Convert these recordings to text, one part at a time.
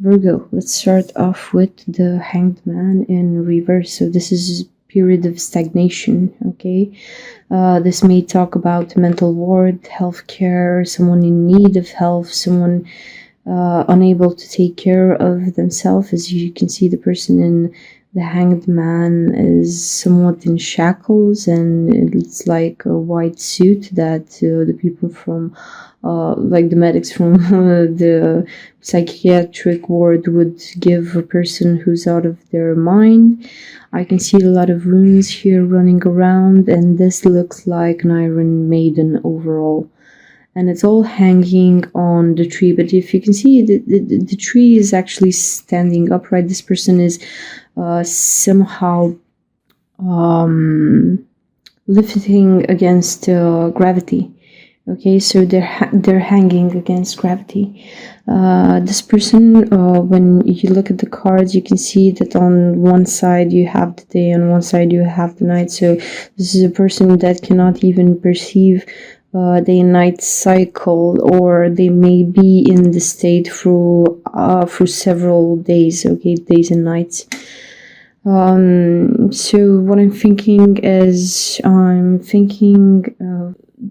Virgo, let's start off with the Hanged Man in reverse. So this is a period of stagnation, okay? This may talk about mental ward, healthcare, someone in need of health, someone unable to take care of themselves. As you can see, the person in the Hanged Man is somewhat in shackles, and it's like a white suit that the people from like the medics from the psychiatric ward would give a person who's out of their mind. I can see a lot of runes here running around, and this looks like an Iron Maiden overall. And it's all hanging on the tree. But if you can see, the tree is actually standing upright. This person is somehow lifting against gravity. Okay, so they're hanging against gravity. This person, when you look at the cards, you can see that on one side you have the day, on one side you have the night. So this is a person that cannot even perceive day and night cycle, or they may be in the state through several days, okay, days and nights. So what I'm thinking is,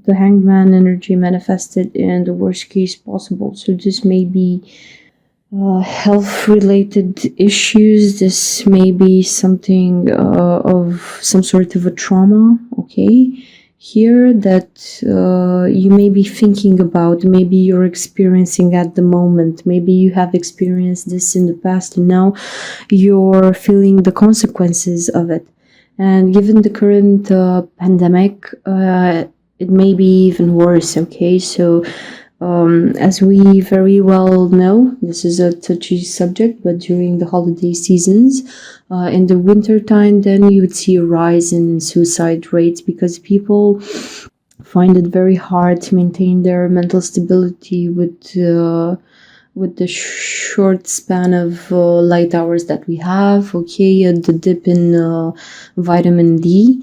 the Hanged Man energy manifested in the worst case possible. So this may be health related issues. This may be something of some sort of a trauma, okay, here that you may be thinking about, maybe you're experiencing at the moment, maybe you have experienced this in the past and now you're feeling the consequences of it. And given the current pandemic, it may be even worse, okay? So as we very well know, this is a touchy subject, but during the holiday seasons, in the winter time, then you would see a rise in suicide rates because people find it very hard to maintain their mental stability with the short span of light hours that we have, okay, the dip in vitamin D,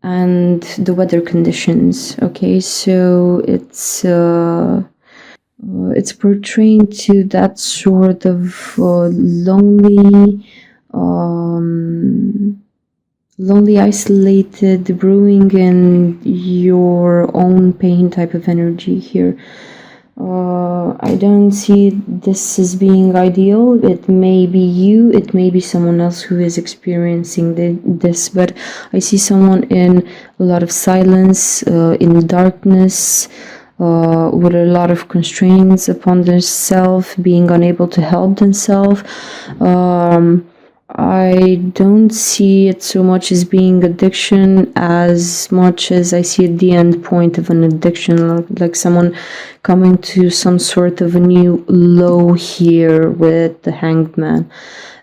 and the weather conditions, okay? So it's portraying to that sort of lonely, isolated, brewing in your own pain type of energy here. I don't see this as being ideal. It may be you, it may be someone else who is experiencing this, but I see someone in a lot of silence, in darkness, with a lot of constraints upon themselves, being unable to help themselves. I don't see it so much as being addiction as much as I see the end point of an addiction, like someone coming to some sort of a new low here with the Hanged Man.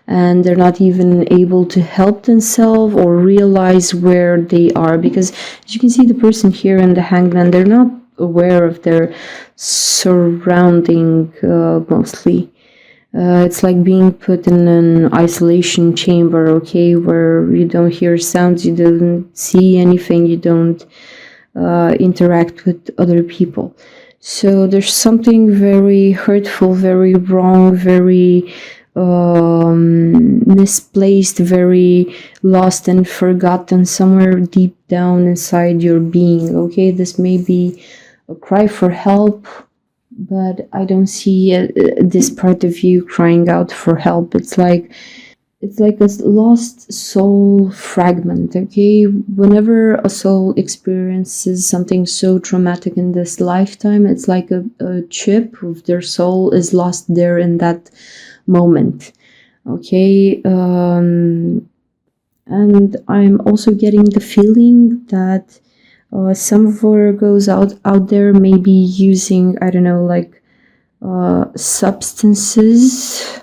And they're not even able to help themselves or realize where they are, because as you can see, the person here in the Hanged Man, they're not aware of their surrounding mostly. It's like being put in an isolation chamber, okay, where you don't hear sounds, you don't see anything, you don't interact with other people. So there's something very hurtful, very wrong, very misplaced, very lost and forgotten somewhere deep down inside your being, okay? This may be a cry for help, but I don't see this part of you crying out for help. It's like a lost soul fragment, okay? Whenever a soul experiences something so traumatic in this lifetime, it's like a chip of their soul is lost there in that moment, okay? And I'm also getting the feeling that some Virgos out there may be using, I don't know, like substances,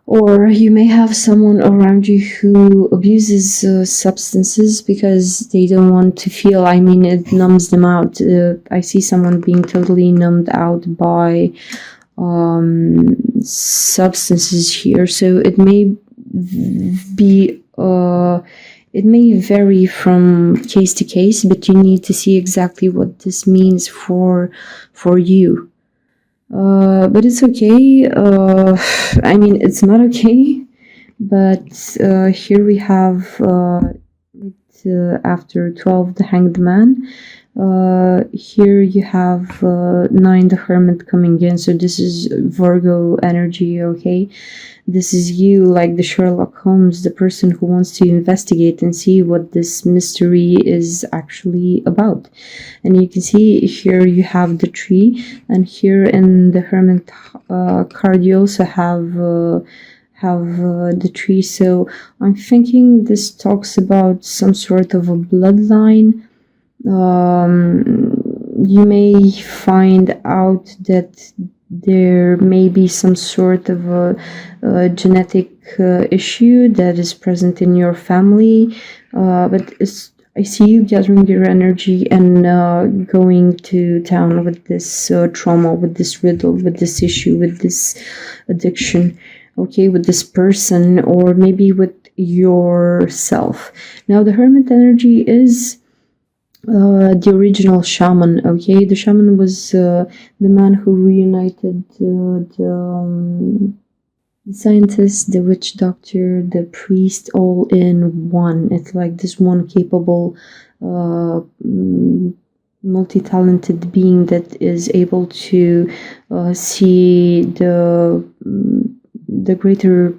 or you may have someone around you who abuses substances because they don't want to feel, I mean, it numbs them out. I see someone being totally numbed out by substances here. So it may be it may vary from case to case, but you need to see exactly what this means for you. But it's okay. I mean, it's not okay. But here we have after 12, the Hanged Man. Here you have 9, the Hermit coming in. So this is Virgo energy, okay? This is you, like the Sherlock Holmes, the person who wants to investigate and see what this mystery is actually about. And you can see here you have the tree, and here in the Hermit card you also have the tree. So I'm thinking this talks about some sort of a bloodline. You may find out that there may be some sort of a genetic issue that is present in your family, but I see you gathering your energy and going to town with this trauma, with this riddle, with this issue, with this addiction, okay, with this person, or maybe with yourself. Now, the Hermit energy is the original shaman, okay? The shaman was the man who reunited the scientist, the witch doctor, the priest, all in one. It's like this one capable, multi-talented being that is able to see the greater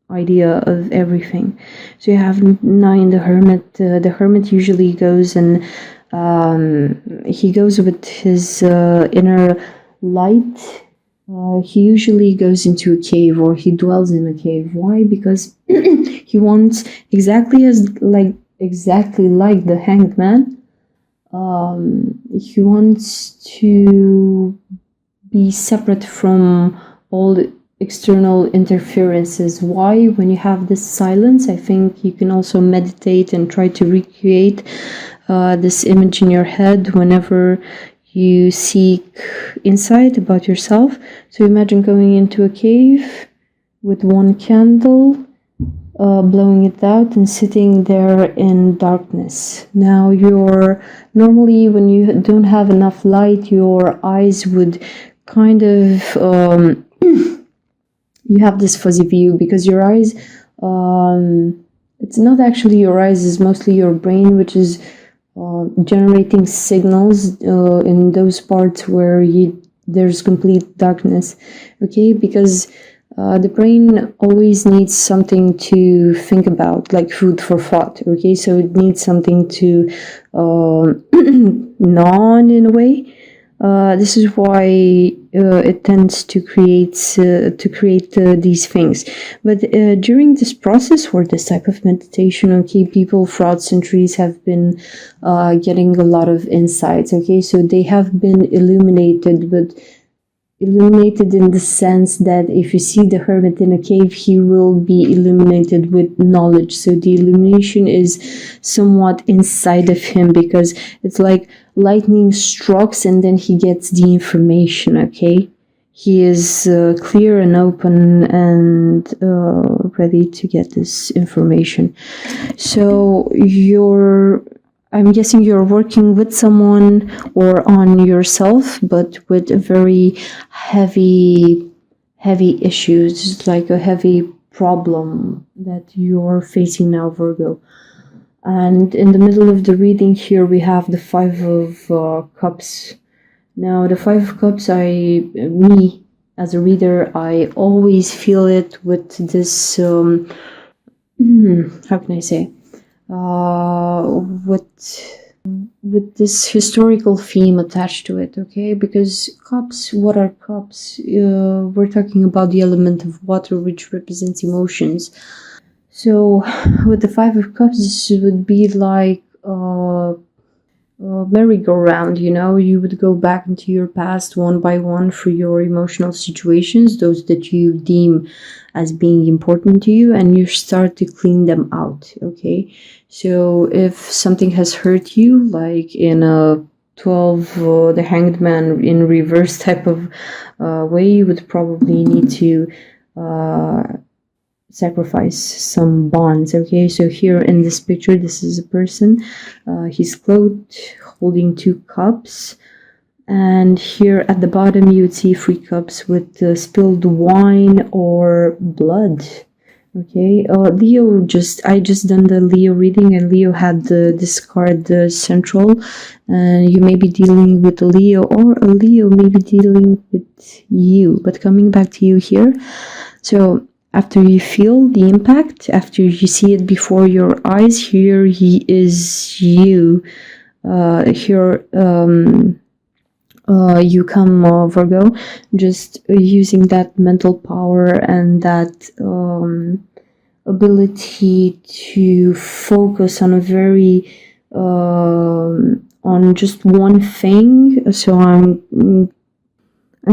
idea of everything. So you have 9, the Hermit. The Hermit usually goes and he goes with his inner light. He usually goes into a cave, or he dwells in a cave. Why? Because he wants exactly like the Hanged Man. He wants to be separate from all the external interferences. Why? When you have this silence, I think you can also meditate and try to recreate this image in your head whenever you seek insight about yourself. So imagine going into a cave with one candle, blowing it out and sitting there in darkness. Now normally when you don't have enough light, your eyes would kind of you have this fuzzy view, because your eyes, it's not actually your eyes, it's mostly your brain, which is generating signals in those parts where there's complete darkness, okay? Because the brain always needs something to think about, like food for thought, okay? So it needs something to gnaw on, in a way. This is why it tends to create these things. But during this process, or this type of meditation, okay, people throughout centuries have been getting a lot of insights, okay? So they have been illuminated, but illuminated in the sense that if you see the hermit in a cave, he will be illuminated with knowledge. So the illumination is somewhat inside of him, because it's like lightning strikes and then he gets the information, okay? He is clear and open and ready to get this information. So I'm guessing you're working with someone or on yourself, but with a very heavy issues, like a heavy problem that you're facing now, Virgo. And in the middle of the reading here, we have the 5 of Cups. Now, the 5 of Cups, me as a reader, I always feel it with this, how can I say? With this historical theme attached to it, okay? Because cups, what are cups? We're talking about the element of water, which represents emotions. So with the 5 of Cups, this would be like a merry-go-round, you know? You would go back into your past one by one for your emotional situations, those that you deem as being important to you, and you start to clean them out, okay? So if something has hurt you, like in a 12, the Hanged Man in reverse type of way, you would probably need to sacrifice some bonds, okay? So here in this picture, this is a person. He's clothed, holding 2 cups. And here at the bottom you would see 3 cups with spilled wine or blood. Okay, Leo, I just done the Leo reading, and Leo had this card, the central, and you may be dealing with a Leo, or a Leo may be dealing with you. But coming back to you here, so after you feel the impact, after you see it before your eyes, here he is you. Here you come, Virgo, just using that mental power and that ability to focus on a very on just one thing. So I'm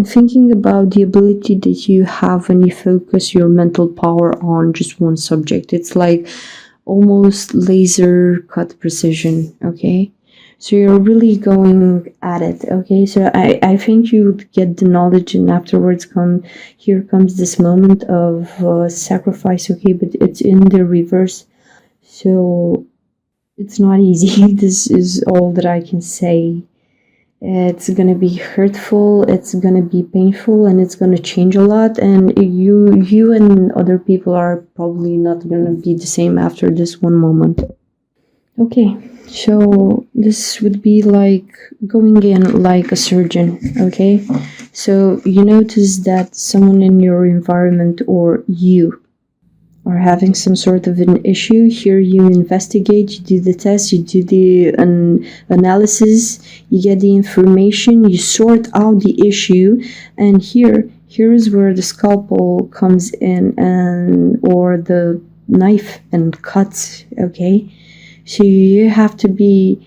thinking about the ability that you have when you focus your mental power on just one subject. It's like almost laser cut precision. Okay, so you're really going at it. Okay, so I think you would get the knowledge, and afterwards here comes this moment of sacrifice. Okay, but it's in the reverse, so it's not easy. This is all that I can say. It's gonna be hurtful, it's gonna be painful, and it's gonna change a lot, and you and other people are probably not gonna be the same after this one moment. Okay, so this would be like going in like a surgeon. Okay, so you notice that someone in your environment or you are having some sort of an issue. Here you investigate, you do the test, you do the analysis, you get the information, you sort out the issue, and here is where the scalpel comes in, and or the knife and cuts. Okay, so you have to be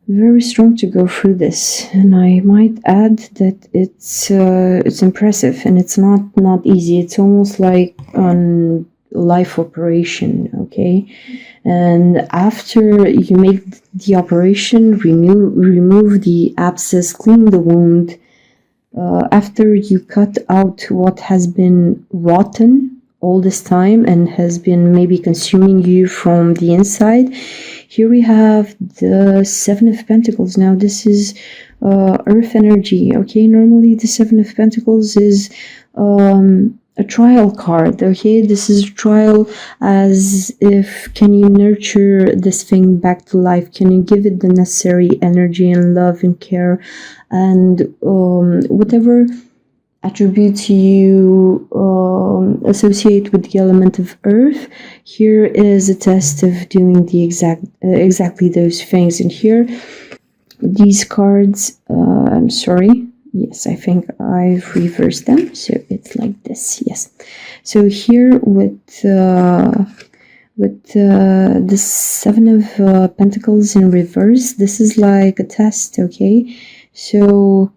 very strong to go through this, and I might add that it's impressive, and it's not easy. It's almost like on life operation. Okay, and after you make the operation, remove the abscess, clean the wound, after you cut out what has been rotten all this time and has been maybe consuming you from the inside, here we have the 7 of Pentacles. Now this is earth energy. Okay, normally the 7 of Pentacles is a trial card. Okay, this is a trial, as if, can you nurture this thing back to life? Can you give it the necessary energy and love and care, and whatever attributes you associate with the element of earth? Here is a test of doing the exactly those things. And here, these cards, I'm sorry, yes, I think I've reversed them, so it's like this. Yes, so here with the 7 of Pentacles in reverse, this is like a test. Okay, so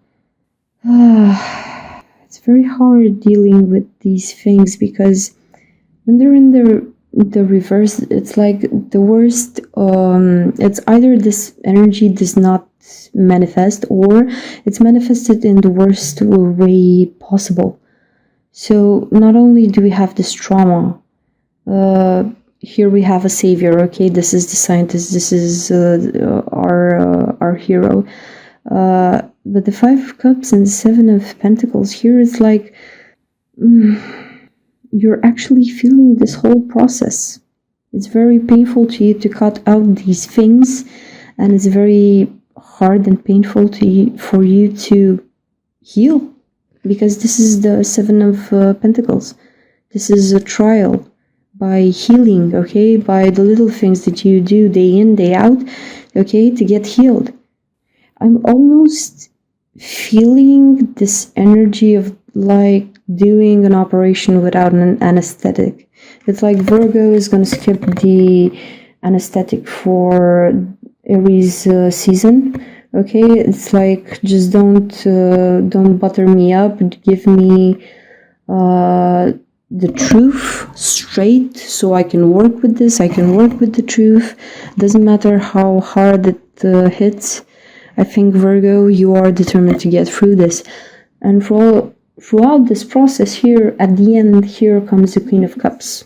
it's very hard dealing with these things, because when they're in the reverse, it's like the worst. It's either this energy does not manifest, or it's manifested in the worst way possible. So not only do we have this trauma, here we have a savior. Okay, this is the scientist, this is our hero, but the 5 of Cups and the 7 of Pentacles, here it's like you're actually feeling this whole process. It's very painful to you to cut out these things, and it's very hard and painful for you to heal, because this is the 7 of Pentacles. This is a trial by healing. Okay, by the little things that you do day in, day out, okay, to get healed. I'm almost feeling this energy of like doing an operation without an anesthetic. It's like Virgo is going to skip the anesthetic for Aries season. Okay, it's like, just don't butter me up, give me the truth straight, so I can work with this, I can work with the truth. Doesn't matter how hard it hits. I think, Virgo, you are determined to get through this. And throughout this process here, at the end, here comes the Queen of Cups.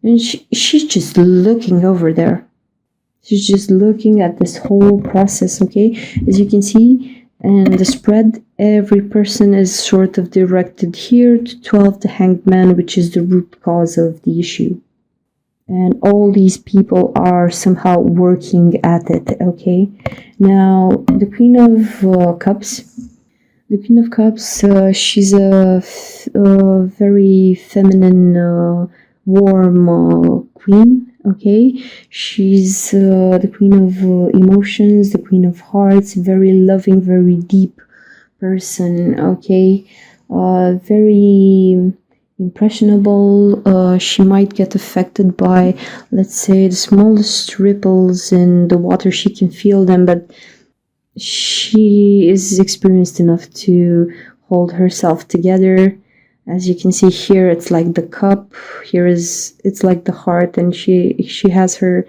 And she's just looking over there. She's just looking at this whole process, okay? As you can see, and the spread, every person is sort of directed here to 12, the Hanged Man, which is the root cause of the issue. And all these people are somehow working at it, okay? Now, the Queen of Cups. The Queen of Cups, she's a very feminine, warm queen, okay? She's the Queen of Emotions, the Queen of Hearts, very loving, very deep person, okay? Very impressionable. She might get affected by, let's say, the smallest ripples in the water. She can feel them, but she is experienced enough to hold herself together. As you can see here, it's like the cup. Here it's like the heart, and she has her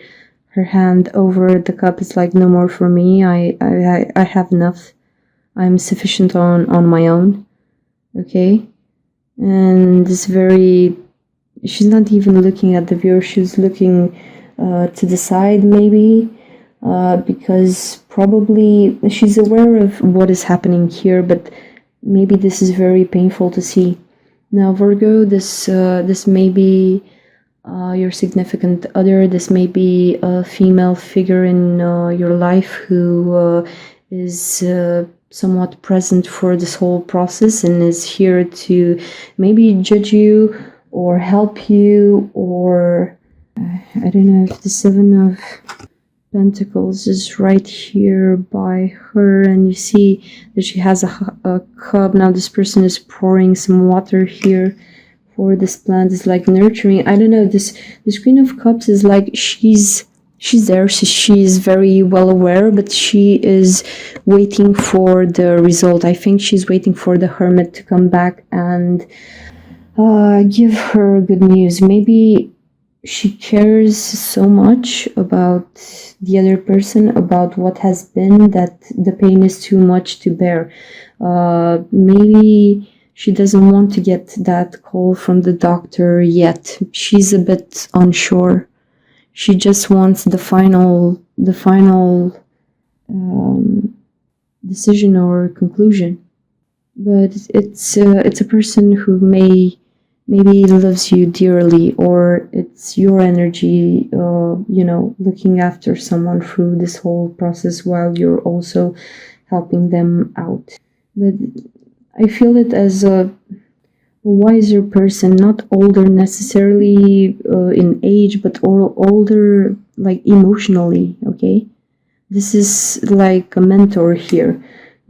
hand over the cup. It's like, no more for me. I have enough. I'm sufficient on my own. Okay. And it's very, she's not even looking at the viewer, she's looking to the side maybe, because probably she's aware of what is happening here, but maybe this is very painful to see. Now, Virgo, this may be your significant other. This may be a female figure in your life who is somewhat present for this whole process and is here to maybe judge you or help you, or I don't know if the Seven of Pentacles is right here by her, and you see that she has a cup. Now this person is pouring some water here for this plant. It's like nurturing. I don't know, this Queen of Cups is like she's there, she's very well aware, but she is waiting for the result. I think she's waiting for the Hermit to come back and give her good news. Maybe she cares so much about the other person, about what has been, that the pain is too much to bear. Maybe she doesn't want to get that call from the doctor yet. She's a bit unsure. She just wants the final decision or conclusion. But it's a person who maybe loves you dearly, or it's your energy, looking after someone through this whole process while you're also helping them out. But I feel it as a wiser person, not older necessarily in age, but older like emotionally, okay? This is like a mentor here,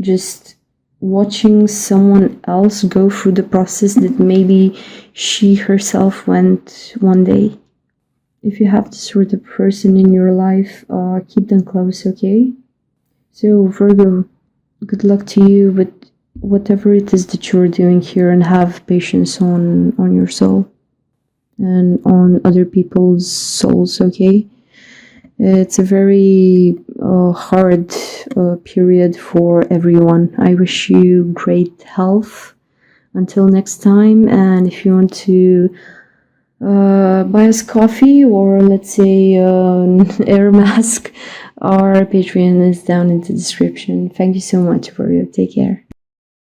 just watching someone else go through the process that maybe she herself went one day. If you have this sort of person in your life, keep them close, okay? So Virgo, good luck to you with whatever it is that you're doing here, and have patience on your soul and on other people's souls, okay? It's a very hard period for everyone. I wish you great health until next time, and if you want to buy us coffee, or let's say air mask, our Patreon is down in the description. Thank you so much, Virgo. Take care.